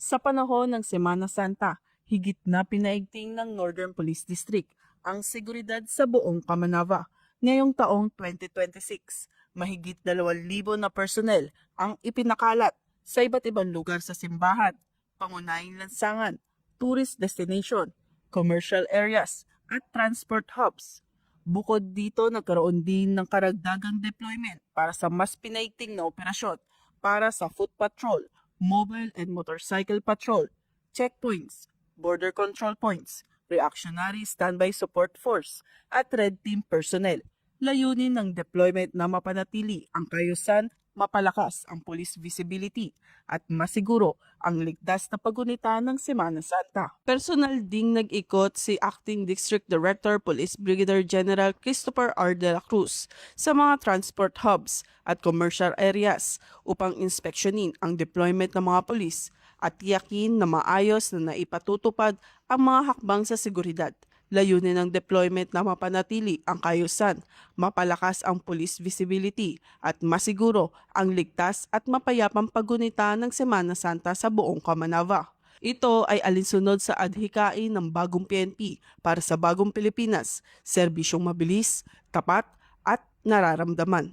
Sa panahon ng Semana Santa, higit na pinaigting ng Northern Police District ang seguridad sa buong Kamanava. Ngayong taong 2026, mahigit 2,000 na personnel ang ipinakalat sa iba't ibang lugar sa simbahan, pangunahing lansangan, tourist destination, commercial areas, at transport hubs. Bukod dito, nagkaroon din ng karagdagang deployment para sa mas pinaigting na operasyon para sa foot patrol, mobile and motorcycle patrol, checkpoints, border control points, reactionary standby support force, at red team personnel. Layunin ng deployment na mapanatili ang kaayusan, mapalakas ang police visibility, at masiguro ang ligtas na pagunita ng Semana Santa. Personal ding nag-ikot si Acting District Director Police Brigadier General Christopher R. De La Cruz sa mga transport hubs at commercial areas upang inspeksyonin ang deployment ng mga pulis at tiyakin na maayos na naipatutupad ang mga hakbang sa seguridad. Layunin ng deployment na mapanatili ang kaayusan, mapalakas ang police visibility at masiguro ang ligtas at mapayapang pagunita ng Semana Santa sa buong Kamanava. Ito ay alinsunod sa adhikain ng bagong PNP para sa bagong Pilipinas, serbisyong mabilis, tapat at nararamdaman.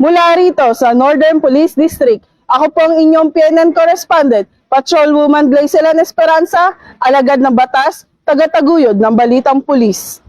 Mula rito sa Northern Police District, ako po ang inyong PNN correspondent, Patrolwoman Blaiselan Esperanza, alagad ng batas, tagataguyod ng Balitang Pulis.